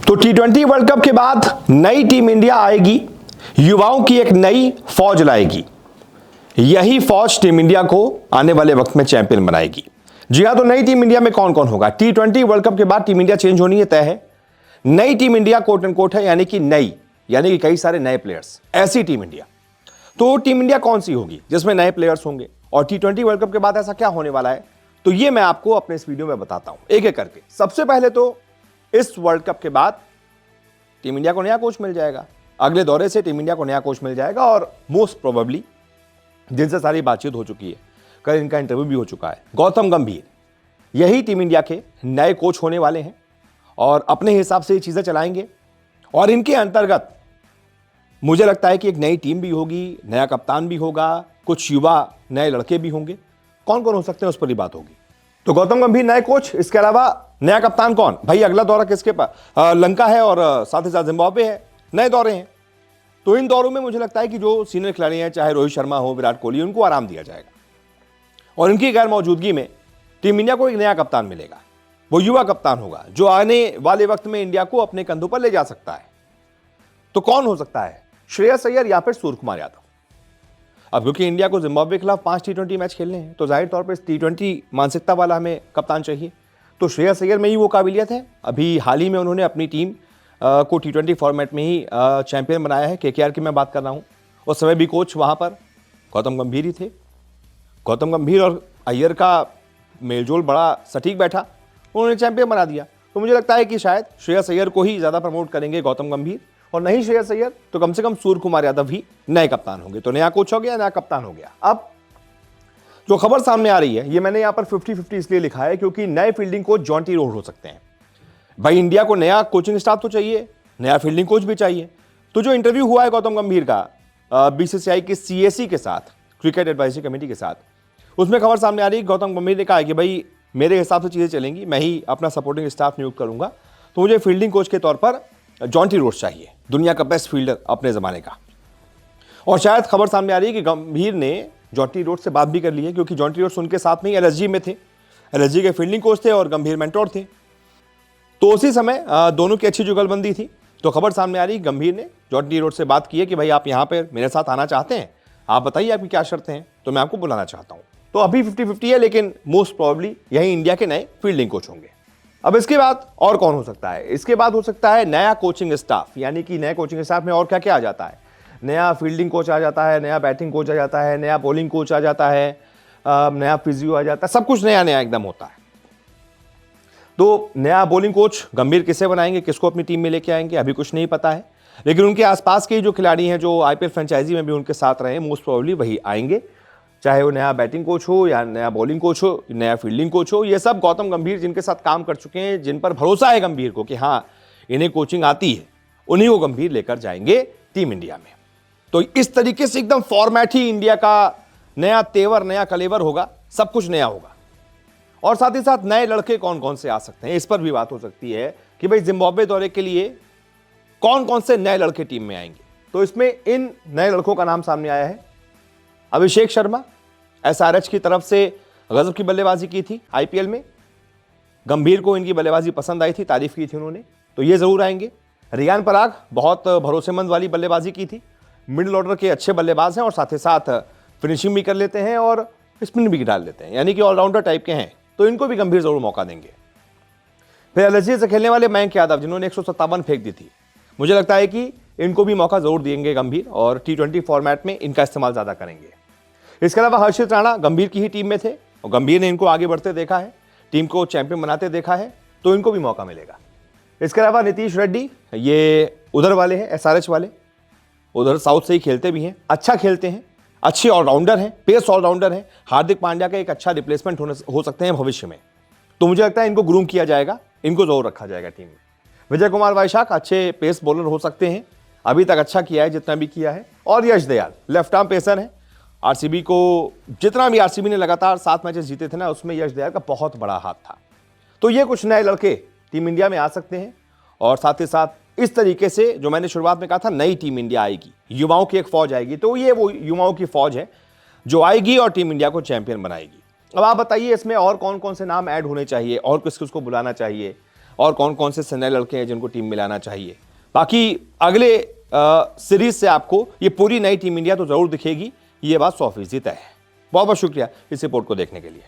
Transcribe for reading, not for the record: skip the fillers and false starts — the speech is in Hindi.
तो T20 वर्ल्ड कप के बाद नई टीम इंडिया आएगी, युवाओं की एक नई फौज लाएगी। यही फौज टीम इंडिया को आने वाले वक्त में चैंपियन बनाएगी। जी हां, तो नई टीम इंडिया में कौन कौन होगा? T20 वर्ल्ड कप के बाद टीम इंडिया चेंज होनी है, तय है। नई team India quote and quote है, यानी कि नई, यानी कि कई सारे नए प्लेयर्स, ऐसी टीम इंडिया। तो टीम इंडिया कौन सी होगी जिसमें नए प्लेयर्स होंगे, और T20 वर्ल्ड कप के बाद ऐसा क्या होने वाला है, तो ये मैं आपको अपने इस वीडियो में बताता हूं एक एक करके। सबसे पहले तो इस वर्ल्ड कप के बाद टीम इंडिया को नया कोच मिल जाएगा। अगले दौरे से टीम इंडिया को नया कोच मिल जाएगा, और मोस्ट प्रोबेबली जिनसे सारी बातचीत हो चुकी है, कल इनका इंटरव्यू भी हो चुका है, गौतम गंभीर यही टीम इंडिया के नए कोच होने वाले हैं और अपने हिसाब से ये चीजें चलाएंगे। और इनके अंतर्गत मुझे लगता है कि एक नई टीम भी होगी, नया कप्तान भी होगा, कुछ युवा नए लड़के भी होंगे। कौन कौन हो सकते हैं उस पर ही बात होगी। तो गौतम गंभीर नए कोच, इसके अलावा नया कप्तान कौन? भाई अगला दौरा किसके पास? लंका है और साथ ही साथ जिम्बाब्वे है। नए दौरे हैं, तो इन दौरों में मुझे लगता है कि जो सीनियर खिलाड़ी हैं, चाहे रोहित शर्मा हो, विराट कोहली, उनको आराम दिया जाएगा। और इनकी गैर मौजूदगी में टीम इंडिया को एक नया कप्तान मिलेगा। वो युवा कप्तान होगा जो आने वाले वक्त में इंडिया को अपने कंधों पर ले जा सकता है। तो कौन हो सकता है? श्रेयस अय्यर या फिर सूर्य कुमार यादव। अब क्योंकि इंडिया को जिम्बाब्वे के खिलाफ 5 T20 मैच खेलने हैं, तो जाहिर तौर पर T20 मानसिकता वाला हमें कप्तान चाहिए। तो श्रेयस अय्यर में ही वो काबिलियत है। अभी हाल ही में उन्होंने अपनी टीम को T20 फॉर्मेट में ही चैंपियन बनाया है। KKR की मैं बात कर रहा हूँ। उस समय भी कोच वहाँ पर गौतम गंभीर ही थे। गौतम गंभीर और अय्यर का मेलजोल बड़ा सटीक बैठा, उन्होंने चैंपियन बना दिया। तो मुझे लगता है कि शायद श्रेयस अय्यर को ही ज़्यादा प्रमोट करेंगे गौतम गंभीर, और नहीं श्रेयस अय्यर तो कम से कम सूर्य कुमार यादव ही नए कप्तान होंगे। तो नया कोच हो गया, नया कप्तान हो गया। अब जो खबर सामने आ रही है, ये मैंने यहां पर 50-50 इसलिए लिखा है क्योंकि नए फील्डिंग कोच जॉन्टी रोड हो सकते हैं। भाई इंडिया को नया कोचिंग स्टाफ तो चाहिए, नया फील्डिंग कोच भी चाहिए। तो जो इंटरव्यू हुआ है गौतम गंभीर का BCCI के CAC के साथ, क्रिकेट एडवाइजरी कमेटी के साथ, उसमें खबर सामने आ रही है गौतम गंभीर ने कहा है कि भाई मेरे हिसाब से चीज़ें चलेंगी, मैं ही अपना सपोर्टिंग स्टाफ नियुक्त करूंगा, तो मुझे फील्डिंग कोच के तौर पर जॉन्टी रोड्स चाहिए, दुनिया का बेस्ट फील्डर अपने ज़माने का। और शायद खबर सामने आ रही है कि गंभीर ने जॉन्टी रोड्स से बात भी कर ली है, क्योंकि जॉन्टी रोड्स उनके साथ में ही LSG में थे, LSG के फील्डिंग कोच थे और गंभीर मेंटोर थे। तो उसी समय दोनों की अच्छी जुगलबंदी थी। तो खबर सामने आ रही है गंभीर ने जॉन्टी रोड्स से बात की है कि भाई आप यहाँ पर मेरे साथ आना चाहते हैं, आप बताइए आपकी क्या शर्तें हैं, तो मैं आपको बुलाना चाहता हूँ। तो अभी 50-50 है, लेकिन मोस्ट प्रोबेबली यही इंडिया के नए फील्डिंग कोच होंगे। अब इसके बाद और कौन हो सकता है? इसके बाद हो सकता है नया कोचिंग स्टाफ, यानी कि नए कोचिंग स्टाफ में और क्या क्या आ जाता है? नया फील्डिंग कोच आ जाता है, नया बैटिंग कोच आ जाता है, नया बॉलिंग कोच आ जाता है, नया फिजियो आ जाता है, सब कुछ नया नया एकदम होता है। तो नया बॉलिंग कोच गंभीर किसे बनाएंगे, किसको अपनी टीम में लेके आएंगे, अभी कुछ नहीं पता है। लेकिन उनके आसपास के जो खिलाड़ी हैं, जो IPL फ्रेंचाइजी में भी उनके साथ रहे, मोस्ट प्रोबेबली वही आएंगे। चाहे वो नया बैटिंग कोच हो या नया बॉलिंग कोच हो, नया फील्डिंग कोच हो, ये सब गौतम गंभीर जिनके साथ काम कर चुके हैं, जिन पर भरोसा है गंभीर को कि हाँ इन्हें कोचिंग आती है, उन्हीं को गंभीर लेकर जाएंगे टीम इंडिया में। तो इस तरीके से एकदम फॉर्मेट ही इंडिया का नया तेवर, नया कलेवर होगा, सब कुछ नया होगा। और साथ ही साथ नए लड़के कौन कौन से आ सकते हैं, इस पर भी बात हो सकती है कि भाई जिम्बाब्वे दौरे के लिए कौन कौन से नए लड़के टीम में आएंगे। तो इसमें इन नए लड़कों का नाम सामने आया है। अभिषेक शर्मा, SRH की तरफ से गजब की बल्लेबाजी की थी IPL में, गंभीर को इनकी बल्लेबाजी पसंद आई थी, तारीफ की थी उन्होंने, तो ये जरूर आएंगे। रियान पराग बहुत भरोसेमंद वाली बल्लेबाजी की थी, मिडिल ऑर्डर के अच्छे बल्लेबाज हैं और साथ ही साथ फिनिशिंग भी कर लेते हैं और स्पिन भी डाल लेते हैं, यानी कि ऑलराउंडर टाइप के हैं, तो इनको भी गंभीर जरूर मौका देंगे। फिर LSG से खेलने वाले मयंक यादव, जिन्होंने 157 फेंक दी थी, मुझे लगता है कि इनको भी मौका जरूर देंगे गंभीर, और T20 फॉर्मेट में इनका इस्तेमाल ज़्यादा करेंगे। इसके अलावा हर्षित राणा गंभीर की ही टीम में थे और गंभीर ने इनको आगे बढ़ते देखा है, टीम को चैंपियन बनाते देखा है, तो इनको भी मौका मिलेगा। इसके अलावा नीतीश रेड्डी, ये उधर वाले हैं, SRH वाले, उधर साउथ से ही खेलते भी हैं, अच्छा खेलते हैं, अच्छे ऑलराउंडर हैं, पेस ऑलराउंडर हैं, हार्दिक पांड्या का एक अच्छा रिप्लेसमेंट हो सकते हैं भविष्य में। तो मुझे लगता है इनको ग्रूम किया जाएगा, इनको जरूर रखा जाएगा टीम में। विजय कुमार वैशाख अच्छे पेस बॉलर हो सकते हैं, अभी तक अच्छा किया है जितना भी किया है। और यश दयाल लेफ्ट आर्म पेसर है, RCB को जितना भी RCB ने लगातार 7 मैचेस जीते थे ना, उसमें यश दयाल का बहुत बड़ा हाथ था। तो ये कुछ नए लड़के टीम इंडिया में आ सकते हैं। और साथ ही साथ इस तरीके से जो मैंने शुरुआत में कहा था, नई टीम इंडिया आएगी, युवाओं की एक फौज आएगी, तो ये वो युवाओं की फौज है जो आएगी और टीम इंडिया को चैंपियन बनाएगी। अब आप बताइए इसमें और कौन कौन से नाम ऐड होने चाहिए और किस किस को बुलाना चाहिए। और कौन कौन से नए लड़के हैं जिनको टीम में लाना चाहिए। बाकी अगले सीरीज से आपको ये पूरी नई टीम इंडिया तो जरूर दिखेगी, ये बात 100% तय है। बहुत बहुत शुक्रिया इस रिपोर्ट को देखने के लिए।